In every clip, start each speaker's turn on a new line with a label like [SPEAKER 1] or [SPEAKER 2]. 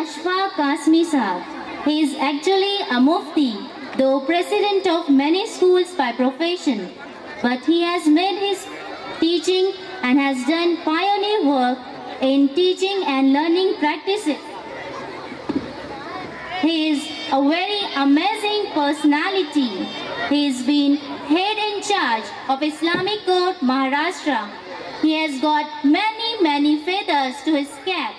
[SPEAKER 1] Ashfaq Kasmi Sahab. He is actually a mufti, though president of many schools by profession. But he has made his teaching and has done pioneer work in teaching and learning practices. He is a very amazing personality. He has been head in charge of Islamic Court Maharashtra. He has got many feathers to his cap.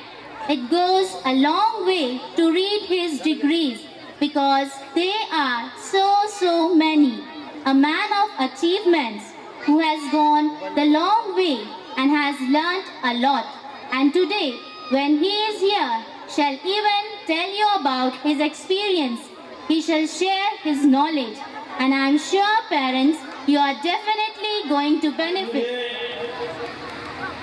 [SPEAKER 1] It goes a long way to read his degrees because they are so many. A man of achievements who has gone the long way and has learnt a lot. And today, when he is here, shall even tell you about his experience. He shall share his knowledge. And I am sure, parents, you are definitely going to benefit.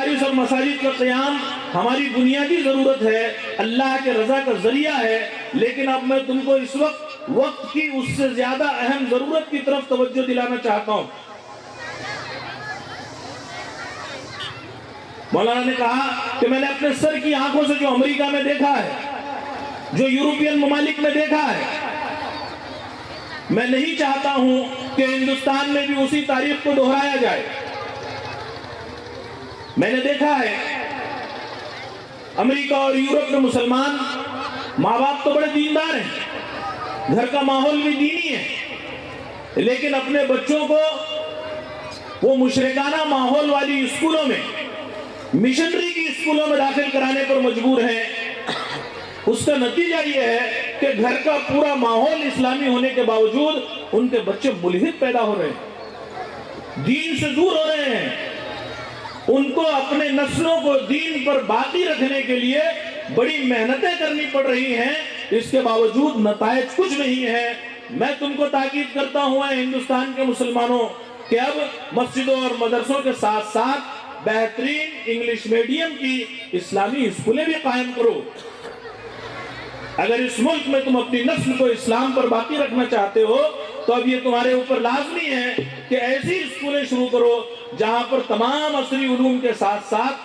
[SPEAKER 2] مدارس اور مساجد کا قیام ہماری بنیادی ضرورت ہے، اللہ کے رضا کا ذریعہ ہے، لیکن اب میں تم کو اس وقت کی اس سے زیادہ اہم ضرورت کی طرف توجہ دلانا چاہتا ہوں۔ مولانا نے کہا کہ میں نے اپنے سر کی آنکھوں سے جو امریکہ میں دیکھا ہے، جو یورپین ممالک میں دیکھا ہے، میں نہیں چاہتا ہوں کہ ہندوستان میں بھی اسی تاریخ کو دہرایا جائے۔ میں نے دیکھا ہے امریکہ اور یورپ میں مسلمان ماں باپ تو بڑے دیندار ہیں، گھر کا ماحول بھی دینی ہے، لیکن اپنے بچوں کو وہ مشرکانہ ماحول والی اسکولوں میں، مشنری کی اسکولوں میں داخل کرانے پر مجبور ہیں۔ اس کا نتیجہ یہ ہے کہ گھر کا پورا ماحول اسلامی ہونے کے باوجود ان کے بچے ملحد پیدا ہو رہے ہیں، دین سے دور ہو رہے ہیں۔ ان کو اپنے نسلوں کو دین پر باقی رکھنے کے لیے بڑی محنتیں کرنی پڑ رہی ہیں، اس کے باوجود نتائج کچھ نہیں ہے۔ میں تم کو تاکید کرتا ہوں اے ہندوستان کے مسلمانوں کہ اب مسجدوں اور مدرسوں کے ساتھ ساتھ بہترین انگلش میڈیم کی اسلامی اسکولیں بھی قائم کرو۔ اگر اس ملک میں تم اپنی نسل کو اسلام پر باقی رکھنا چاہتے ہو تو اب یہ تمہارے اوپر لازمی ہے کہ ایسی اسکولیں شروع کرو جہاں پر تمام عصری علوم کے ساتھ ساتھ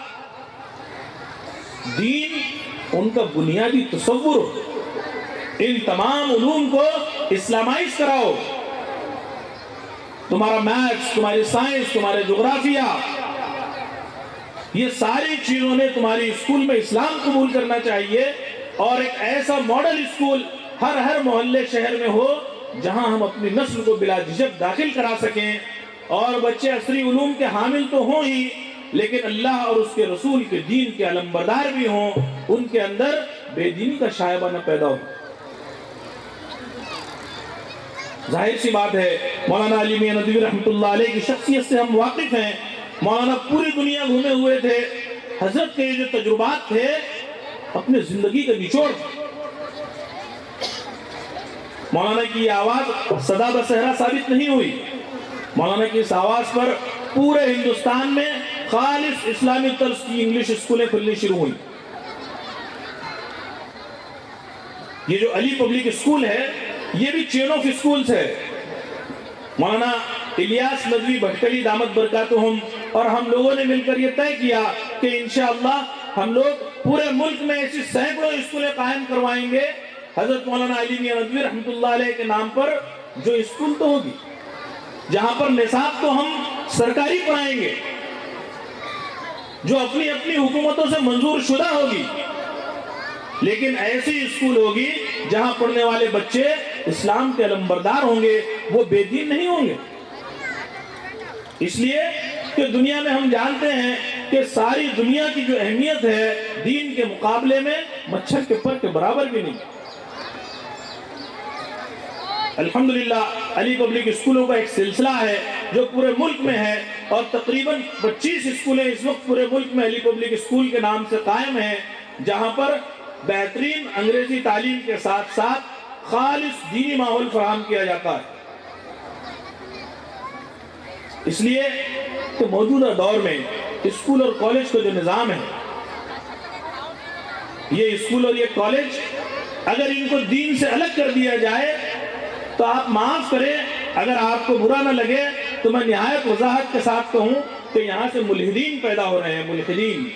[SPEAKER 2] دین ان کا بنیادی تصور ہو۔ ان تمام علوم کو اسلامائز کراؤ۔ تمہارا میتھس، تمہاری سائنس، تمہارے جغرافیہ، یہ ساری چیزوں نے تمہاری اسکول میں اسلام قبول کرنا چاہیے، اور ایک ایسا ماڈل اسکول ہر محلے شہر میں ہو جہاں ہم اپنی نسل کو بلا جھجک داخل کرا سکیں، اور بچے عصری علوم کے حامل تو ہوں ہی، لیکن اللہ اور اس کے رسول کے دین کے علمبردار بھی ہوں، ان کے اندر بے دینی کا شائبہ نہ پیدا ہو۔ ظاہر سی بات ہے مولانا علی میاں ندوی رحمۃ اللہ علیہ کی شخصیت سے ہم واقف ہیں۔ مولانا پوری دنیا گھومے ہوئے تھے، حضرت کے جو تجربات تھے اپنے زندگی کا نچوڑ۔ مولانا کی یہ آواز صدا بصحرا ثابت نہیں ہوئی، مولانا کی اس آواز پر پورے ہندوستان میں خالص اسلامی طرز کی انگلش اسکولیں کھلنی شروع ہوئی۔ یہ جو علی پبلک اسکول ہے یہ بھی چین آف اسکولز ہے۔ مولانا الیاس ندوی بھٹکلی دامت برکاتہم اور ہم لوگوں نے مل کر یہ طے کیا کہ انشاءاللہ ہم لوگ پورے ملک میں ایسی سینکڑوں اسکولیں قائم کروائیں گے حضرت مولانا علی میاں ندوی رحمۃ اللہ علیہ کے نام پر، جو اسکول تو ہوگی جہاں پر نصاب تو ہم سرکاری پڑھائیں گے، جو اپنی اپنی حکومتوں سے منظور شدہ ہوگی، لیکن ایسی اسکول ہوگی جہاں پڑھنے والے بچے اسلام کے علمبردار ہوں گے، وہ بے دین نہیں ہوں گے۔ اس لیے کہ دنیا میں ہم جانتے ہیں کہ ساری دنیا کی جو اہمیت ہے دین کے مقابلے میں مچھر کے پر کے برابر بھی نہیں۔ الحمدللہ علی پبلک اسکولوں کا ایک سلسلہ ہے جو پورے ملک میں ہے، اور تقریباً 25 اسکولیں اس وقت پورے ملک میں علی پبلک اسکول کے نام سے قائم ہیں، جہاں پر بہترین انگریزی تعلیم کے ساتھ ساتھ خالص دینی ماحول فراہم کیا جاتا ہے۔ اس لیے کہ موجودہ دور میں اسکول اور کالج کا جو نظام ہے، یہ اسکول اور یہ کالج اگر ان کو دین سے الگ کر دیا جائے تو آپ معاف کریں، اگر آپ کو برا نہ لگے تو میں نہایت وضاحت کے ساتھ کہوں کہ یہاں سے ملحدین پیدا ہو رہے ہیں، ملحدین۔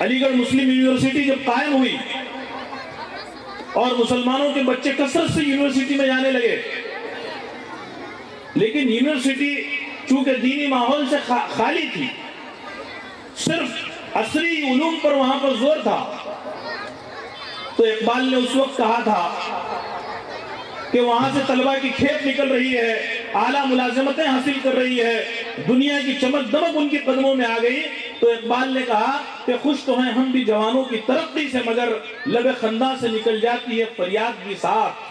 [SPEAKER 2] علی گڑھ مسلم یونیورسٹی جب قائم ہوئی اور مسلمانوں کے بچے کثرت سے یونیورسٹی میں جانے لگے، لیکن یونیورسٹی چونکہ دینی ماحول سے خالی تھی، صرف عصری علوم پر وہاں پر زور تھا، تو اقبال نے اس وقت کہا تھا کہ وہاں سے طلبہ کی کھیپ نکل رہی ہے، اعلیٰ ملازمتیں حاصل کر رہی ہے، دنیا کی چمک دمک ان کی قدموں میں آ گئی، تو اقبال نے کہا کہ خوش تو ہیں ہم بھی جوانوں کی ترقی سے، مگر لب خنداں سے نکل جاتی ہے فریاد بھی ساتھ۔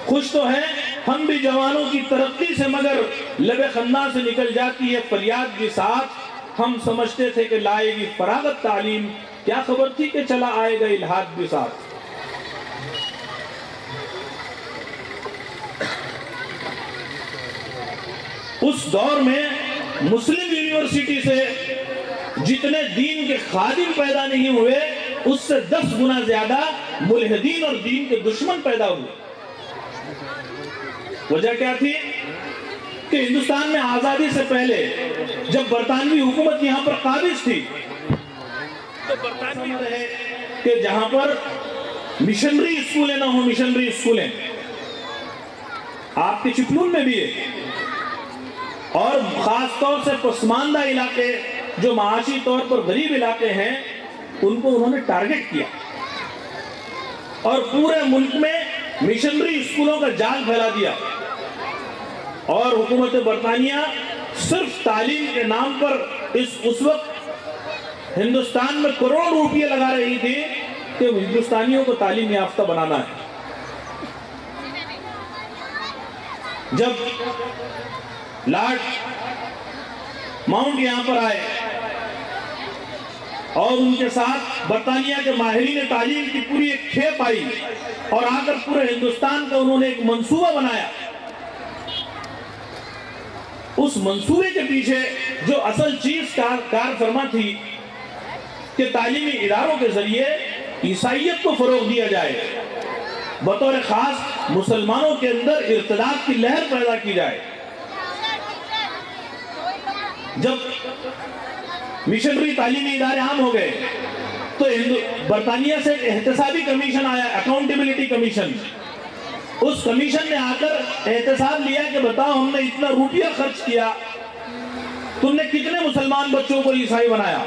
[SPEAKER 2] خوش تو ہیں ہم بھی جوانوں کی ترقی سے، مگر لب خنداں سے نکل جاتی ہے فریاد بھی ساتھ۔ ہم سمجھتے تھے کہ لائے گی فراغت تعلیم، کیا خبر تھی کہ چلا آئے گا الہاد بھی ساتھ۔ اس دور میں مسلم یونیورسٹی سے جتنے دین کے خادم پیدا نہیں ہوئے اس سے 10 گنا زیادہ ملحدین اور دین کے دشمن پیدا ہوئے۔ وجہ کیا تھی کہ ہندوستان میں آزادی سے پہلے جب برطانوی حکومت یہاں پر قابض تھی تو برطانوی رہے کہ جہاں پر مشنری اسکولیں نہ ہوں، مشنری اسکولیں آپ کے چپلون میں بھی ہے، اور خاص طور سے پسماندہ علاقے جو معاشی طور پر غریب علاقے ہیں ان کو انہوں نے ٹارگٹ کیا اور پورے ملک میں مشنری اسکولوں کا جال پھیلا دیا، اور حکومت برطانیہ صرف تعلیم کے نام پر اس وقت ہندوستان میں کروڑ روپے لگا رہی تھی کہ ہندوستانیوں کو تعلیم یافتہ بنانا ہے۔ جب لارڈ ماؤنٹ یہاں پر آئے اور ان کے ساتھ برطانیہ کے ماہرین تعلیم کی پوری ایک کھیپ آئی اور آ کر پورے ہندوستان کا انہوں نے ایک منصوبہ بنایا، اس منصوبے کے پیچھے جو اصل چیز کار فرما تھی کہ تعلیمی اداروں کے ذریعے عیسائیت کو فروغ دیا جائے، بطور خاص مسلمانوں کے اندر ارتداد کی لہر پیدا کی جائے۔ جب مشنری تعلیمی ادارے عام ہو گئے تو برطانیہ سے ایک احتسابی کمیشن آیا، اکاؤنٹیبلٹی کمیشن۔ اس کمیشن نے آ کر احتساب لیا کہ بتاؤ ہم نے اتنا روپیہ خرچ کیا، تم نے کتنے مسلمان بچوں کو عیسائی بنایا؟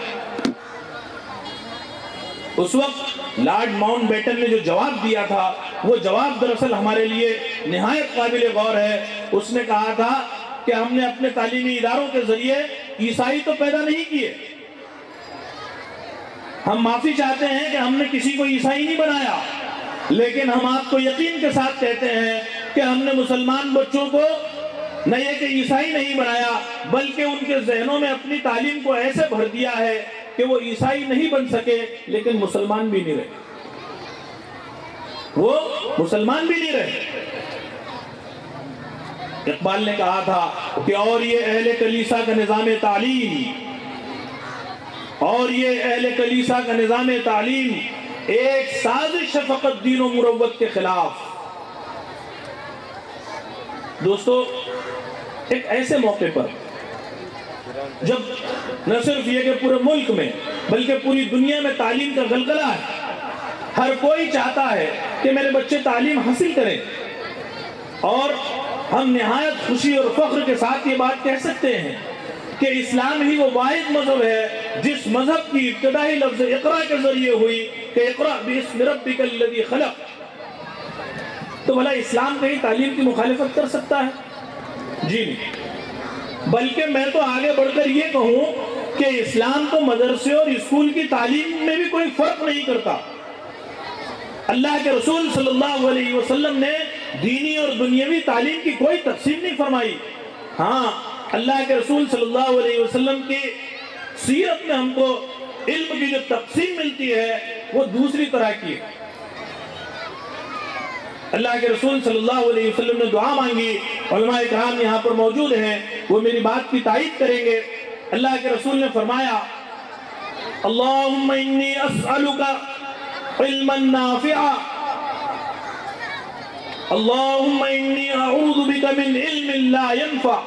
[SPEAKER 2] اس وقت لارڈ ماؤنٹ بیٹن نے جو جواب دیا تھا وہ جواب دراصل ہمارے لیے نہایت قابل غور ہے۔ اس نے کہا تھا کہ ہم نے اپنے تعلیمی اداروں کے ذریعے عیسائی تو پیدا نہیں کیے، ہم معافی چاہتے ہیں کہ ہم نے کسی کو عیسائی نہیں بنایا، لیکن ہم آپ کو یقین کے ساتھ کہتے ہیں کہ ہم نے مسلمان بچوں کو نہ یہ کہ عیسائی نہیں بنایا بلکہ ان کے ذہنوں میں اپنی تعلیم کو ایسے بھر دیا ہے کہ وہ عیسائی نہیں بن سکے لیکن مسلمان بھی نہیں رہے، وہ مسلمان بھی نہیں رہے۔ اقبال نے کہا تھا کہ اور یہ اہل کلیسا کا نظام تعلیم، اور یہ اہل کلیسا کا نظام تعلیم ایک سازش فقط دین و مروت کے خلاف۔ دوستو، ایک ایسے موقع پر جب نہ صرف یہ کہ پورے ملک میں بلکہ پوری دنیا میں تعلیم کا غلغلہ ہے، ہر کوئی چاہتا ہے کہ میرے بچے تعلیم حاصل کریں، اور ہم نہایت خوشی اور فخر کے ساتھ یہ بات کہہ سکتے ہیں کہ اسلام ہی وہ واحد مذہب ہے جس مذہب کی ابتدائی لفظ اقرا کے ذریعے ہوئی کہ اقرا باسم ربک الذی خلق۔ تو بھلا اسلام کہیں تعلیم کی مخالفت کر سکتا ہے؟ جی نہیں، بلکہ میں تو آگے بڑھ کر یہ کہوں کہ اسلام تو مدرسے اور اسکول کی تعلیم میں بھی کوئی فرق نہیں کرتا۔ اللہ کے رسول صلی اللہ علیہ وسلم نے دینی اور دنیاوی تعلیم کی کوئی تقسیم نہیں فرمائی۔ ہاں، اللہ کے رسول صلی اللہ علیہ وسلم کی سیرت میں ہم کو علم کی جو تقسیم ملتی ہے وہ دوسری طرح کی ہے۔ اللہ کے رسول صلی اللہ علیہ وسلم نے دعا مانگی، علماء کرام یہاں پر موجود ہیں، وہ میری بات کی تائید کریں گے۔ اللہ کے رسول نے فرمایا، اللہم انی اسألک علما نافعا، اللہم انی اعوذ بک من علم لا ينفع۔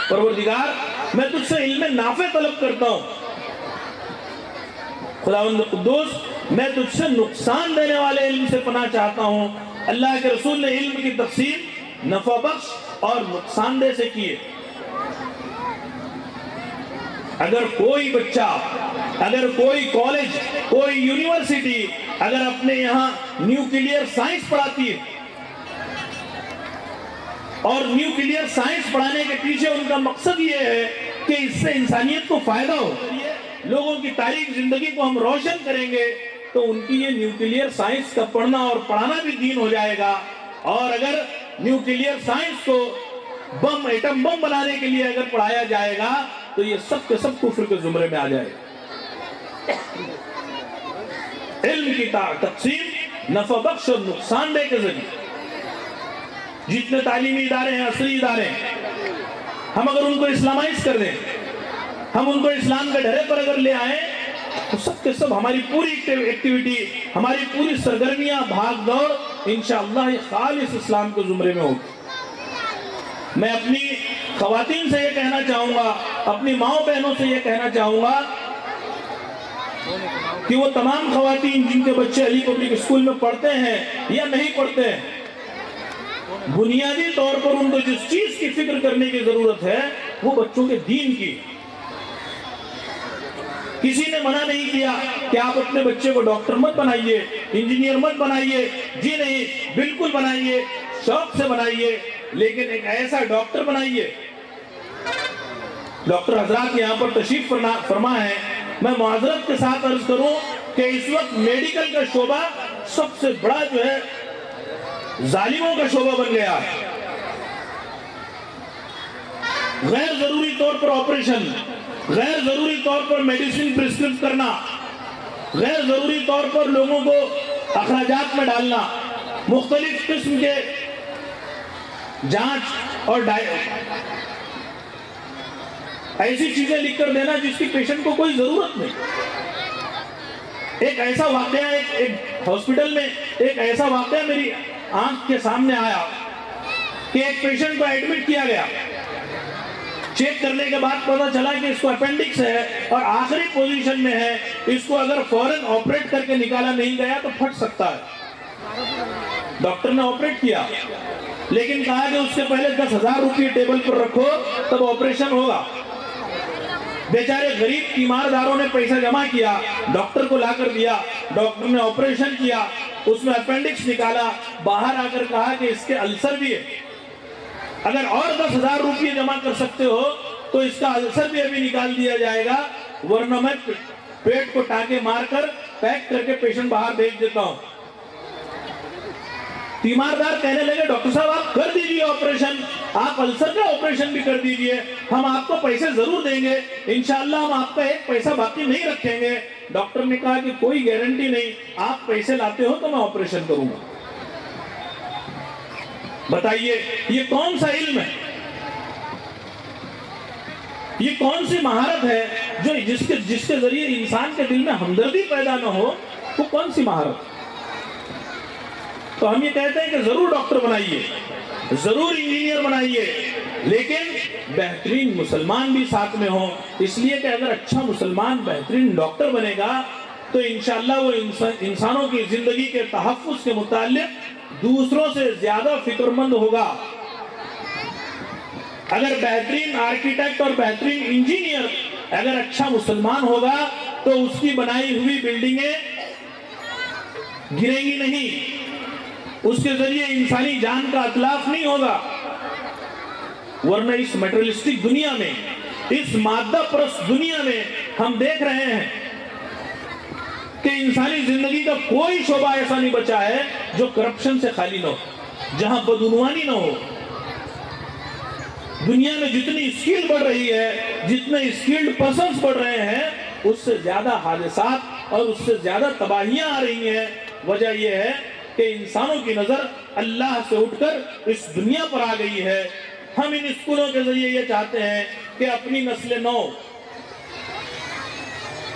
[SPEAKER 2] پروردگار، میں تجھ سے علم نافع طلب کرتا ہوں، خداوند قدوس میں تجھ سے نقصان دینے والے علم سے پناہ چاہتا ہوں۔ اللہ کے رسول نے علم کی تقسیم نفع بخش اور نقصان دہ سے کیے۔ اگر کوئی بچہ، اگر کوئی کالج، کوئی یونیورسٹی اگر اپنے یہاں نیوکلیئر سائنس پڑھاتی ہے اور نیوکلیئر سائنس پڑھانے کے پیچھے ان کا مقصد یہ ہے کہ اس سے انسانیت کو فائدہ ہو، لوگوں کی تاریخ زندگی کو ہم روشن کریں گے، تو ان کی یہ نیوکلیئر سائنس کا پڑھنا اور پڑھانا بھی دین ہو جائے گا۔ اور اگر نیوکلیئر سائنس کو بم، ایٹم بم بنانے کے لیے اگر پڑھایا جائے گا تو یہ سب کے سب کفر کے زمرے میں آ جائے گا۔ علم کی تقسیم نفع بخش اور نقصان دہ کے ذریعے۔ جتنے تعلیمی ادارے ہیں، عصری ادارے ہیں، ہم اگر ان کو اسلامائز کر دیں، ہم ان کو اسلام کے ڈھرے پر اگر لے آئیں تو سب کے سب ہماری پوری ایکٹیویٹی، ہماری پوری سرگرمیاں، بھاگ دوڑ انشاءاللہ یہ خالص اسلام کے زمرے میں ہوگی۔ میں اپنی خواتین سے یہ کہنا چاہوں گا، اپنی ماؤں بہنوں سے یہ کہنا چاہوں گا کہ وہ تمام خواتین جن کے بچے علی پبلک اسکول میں پڑھتے ہیں یا نہیں پڑھتے ہیں، بنیادی طور پر ان کو جس چیز کی فکر کرنے کی ضرورت ہے وہ بچوں کے دین کی۔ کسی نے منع نہیں کیا کہ آپ اپنے بچے کو ڈاکٹر مت بنائیے، انجینئر مت بنائیے، جی نہیں، بالکل بنائیے، شوق سے بنائیے، لیکن ایک ایسا ڈاکٹر بنائیے۔ ڈاکٹر حضرات یہاں پر تشریف فرما ہے، میں معذرت کے ساتھ عرض کروں کہ اس وقت میڈیکل کا شعبہ سب سے بڑا جو ہے ظالموں کا شعبہ بن گیا ہے۔ غیر ضروری طور پر آپریشن، غیر ضروری طور پر میڈیسن پرسکرائب کرنا، غیر ضروری طور پر لوگوں کو اخراجات میں ڈالنا، مختلف قسم کے جانچ اور ایسی چیزیں لکھ کر دینا جس کی پیشنٹ کو کوئی ضرورت نہیں۔ ایک ایسا واقعہ ایک ہاسپٹل میں ایک ایسا واقعہ میری آنکھ کے سامنے آیا کہ ایک پیشنٹ کو ایڈمٹ کیا گیا، چیک کرنے کے بعد پتہ چلا کہ اس کو اپینڈکس ہے اور آخری پوزیشن میں ہے، اس کو اگر فوراً آپریٹ کر کے نکالا نہیں گیا تو پھٹ سکتا ہے۔ ڈاکٹر نے آپریٹ کیا لیکن کہا کہ اس سے پہلے 10,000 روپے ٹیبل پر رکھو تب آپریشن ہوگا۔ بیچارے غریب تیمارداروں نے پیسہ جمع کیا، ڈاکٹر کو لا کر دیا، ڈاکٹر نے آپریشن کیا، اس میں اپینڈکس نکالا، باہر آ کر کہا کہ اس کے السر بھی ہے، اگر اور 10,000 روپے جمع کر سکتے ہو تو اس کا السر بھی ابھی نکال دیا جائے گا، ورنہ میں پیٹ کو ٹانکے مار کر پیک کر کے پیشنٹ باہر بھیج دیتا ہوں۔ تیماردار کہنے لگے ڈاکٹر صاحب آپ کر دیجئے آپریشن، آپ السر کا آپریشن بھی کر دیجئے، ہم آپ کو پیسے ضرور دیں گے، انشاءاللہ ہم آپ کا ایک پیسہ باقی نہیں رکھیں گے۔ ڈاکٹر نے کہا کہ کوئی گارنٹی نہیں، آپ پیسے لاتے ہو تو میں آپریشن کروں گا۔ بتائیے یہ کون سا علم ہے، یہ کون سی مہارت ہے جو جس کے ذریعے انسان کے دل میں ہمدردی پیدا نہ ہو، وہ کون سی مہارت؟ تو ہم یہ کہتے ہیں کہ ضرور ڈاکٹر بنائیے، ضرور انجینئر بنائیے، لیکن بہترین مسلمان بھی ساتھ میں ہوں، اس لیے کہ اگر اچھا مسلمان بہترین ڈاکٹر بنے گا تو انشاءاللہ وہ انسانوں کی زندگی کے تحفظ کے متعلق دوسروں سے زیادہ فکر مند ہوگا۔ اگر بہترین آرکیٹیکٹ اور بہترین انجینئر اگر اچھا مسلمان ہوگا تو اس کی بنائی ہوئی بلڈنگیں گریں گی نہیں، اس کے ذریعے انسانی جان کا اتلاف نہیں ہوگا، ورنہ اس میٹریلسٹک دنیا میں، اس مادہ پرست دنیا میں ہم دیکھ رہے ہیں کہ انسانی زندگی کا کوئی شعبہ ایسا نہیں بچا ہے جو کرپشن سے خالی نہ ہو، جہاں بدعنوانی نہ ہو۔ دنیا میں جتنی اسکل بڑھ رہی ہے، جتنے اسکلڈ پرسنز بڑھ رہے ہیں، اس سے زیادہ حادثات اور اس سے زیادہ تباہیاں آ رہی ہیں۔ وجہ یہ ہے کہ انسانوں کی نظر اللہ سے اٹھ کر اس دنیا پر آ گئی ہے۔ ہم ان اسکولوں کے ذریعے یہ چاہتے ہیں کہ اپنی نسل نو،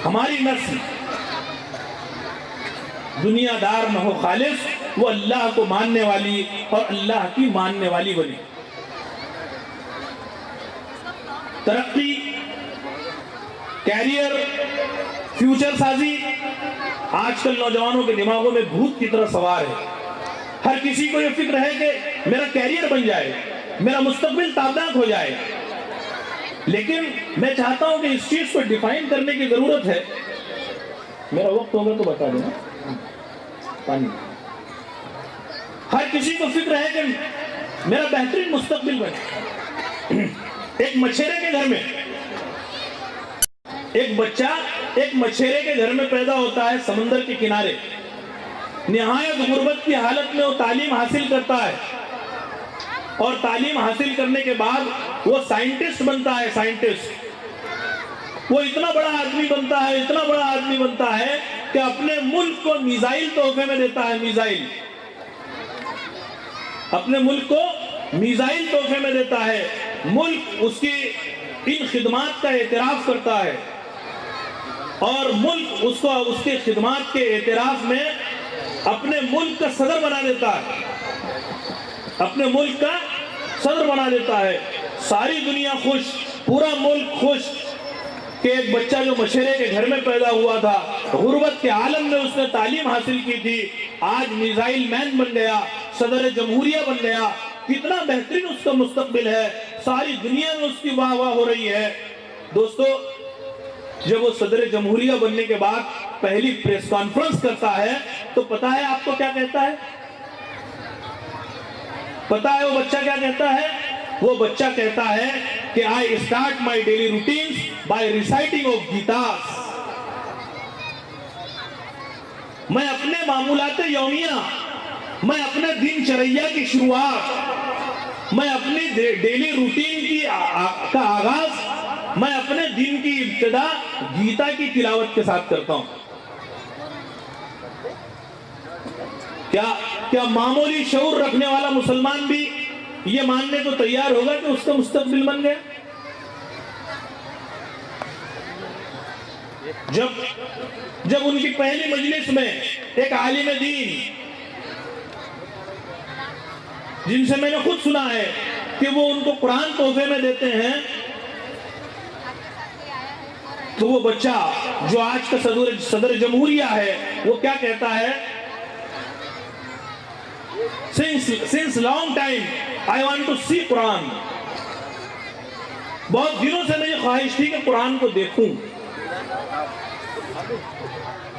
[SPEAKER 2] ہماری نسل دنیا دار نہ ہو، خالص وہ اللہ کو ماننے والی اور اللہ کی ماننے والی بنے۔ ترقی، کیریئر، فیوچر سازی آج کل نوجوانوں کے دماغوں میں بھوت کی طرح سوار ہے۔ ہر کسی کو یہ فکر ہے کہ میرا کیریئر بن جائے، میرا مستقبل تابناک ہو جائے، لیکن میں چاہتا ہوں کہ اس چیز کو ڈیفائن کرنے کی ضرورت ہے۔ میرا وقت ہوگا تو بتا دینا پانی۔ ہر کسی کو فکر ہے کہ میرا بہترین مستقبل بنے۔ ایک مچھیرے کے گھر میں ایک بچہ ایک مچھیرے کے گھر میں پیدا ہوتا ہے، سمندر کے کنارے، نہایت غربت کی حالت میں وہ تعلیم حاصل کرتا ہے، اور تعلیم حاصل کرنے کے بعد وہ سائنٹسٹ بنتا ہے۔ سائنٹسٹ وہ اتنا بڑا آدمی بنتا ہے، اتنا بڑا آدمی بنتا ہے کہ اپنے ملک کو میزائل تحفے میں دیتا ہے۔ میزائل اپنے ملک کو میزائل تحفے میں دیتا ہے، ملک اس کی ان خدمات کا اعتراف کرتا ہے اور ملک اس کو اس کی خدمات کے اعتراف میں اپنے ملک کا صدر بنا دیتا ہے، اپنے ملک کا صدر بنا دیتا ہے۔ ساری دنیا خوش، پورا ملک خوش کہ ایک بچہ جو مشہرے کے گھر میں پیدا ہوا تھا، غربت کے عالم میں اس نے تعلیم حاصل کی تھی، آج میزائل مین بن گیا، صدر جمہوریہ بن گیا، کتنا بہترین اس کا مستقبل ہے، ساری دنیا میں اس کی واہ واہ ہو رہی ہے۔ دوستو، جب وہ صدر جمہوریہ بننے کے بعد پہلی پریس کانفرنس کرتا ہے تو پتا ہے آپ کو کیا کہتا ہے؟ پتا ہے وہ بچہ کیا کہتا ہے؟ وہ بچہ کہتا ہے کہ I start my daily routines by reciting of Gitas۔ میں اپنے معمولات یومیہ، میں اپنے دن چریا کی شروعات، میں اپنی ڈیلی روٹین کا آغاز، میں اپنے دن کی ابتدا گیتا کی تلاوت کے ساتھ کرتا ہوں۔ کیا معمولی شعور رکھنے والا مسلمان بھی یہ ماننے کو تیار ہوگا کہ اس کا مستقبل بن گیا؟ جب ان کی پہلی مجلس میں ایک عالم دین، جن سے میں نے خود سنا ہے کہ وہ ان کو قرآن تحفے میں دیتے ہیں، تو وہ بچہ جو آج کا صدر جمہوریہ ہے وہ کیا کہتا ہے؟ Since long time I want to see قرآن۔ بہت دنوں سے میری خواہش تھی کہ قرآن کو دیکھوں۔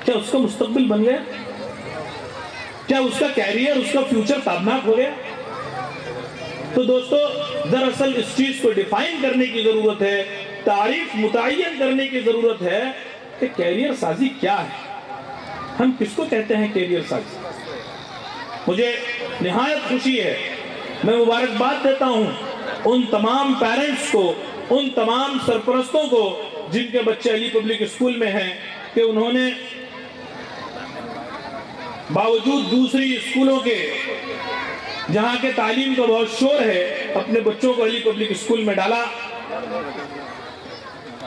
[SPEAKER 2] کیا اس کا مستقبل بن گیا؟ کیا اس کا کیریئر، اس کا فیوچر تابناک ہو گیا؟ تو دوستو، دراصل اس چیز کو ڈیفائن کرنے کی ضرورت ہے، تعریف متعین کرنے کی ضرورت ہے کہ کیریئر سازی کیا ہے، ہم کس کو کہتے ہیں کیریئر سازی۔ مجھے نہایت خوشی ہے، میں مبارکباد دیتا ہوں ان تمام پیرنٹس کو، ان تمام سرپرستوں کو جن کے بچے علی پبلک اسکول میں ہیں، کہ انہوں نے باوجود دوسری اسکولوں کے جہاں کے تعلیم کا بہت شور ہے، اپنے بچوں کو علی پبلک اسکول میں ڈالا،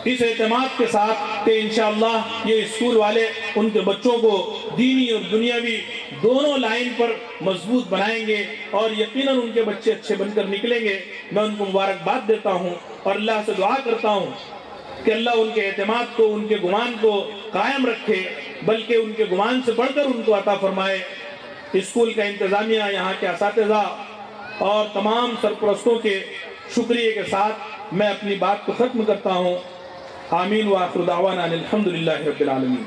[SPEAKER 2] اس اعتماد کے ساتھ کہ انشاءاللہ یہ اسکول والے ان کے بچوں کو دینی اور دنیاوی دونوں لائن پر مضبوط بنائیں گے اور یقیناً ان کے بچے اچھے بن کر نکلیں گے۔ میں ان کو مبارکباد دیتا ہوں اور اللہ سے دعا کرتا ہوں کہ اللہ ان کے اعتماد کو، ان کے گمان کو قائم رکھے، بلکہ ان کے گمان سے بڑھ کر ان کو عطا فرمائے۔ اسکول کا انتظامیہ، یہاں کے اساتذہ اور تمام سرپرستوں کے شکریہ کے ساتھ میں اپنی بات کو ختم کرتا ہوں۔ آمین وآخر دعوانا الحمدللہ رب العالمین۔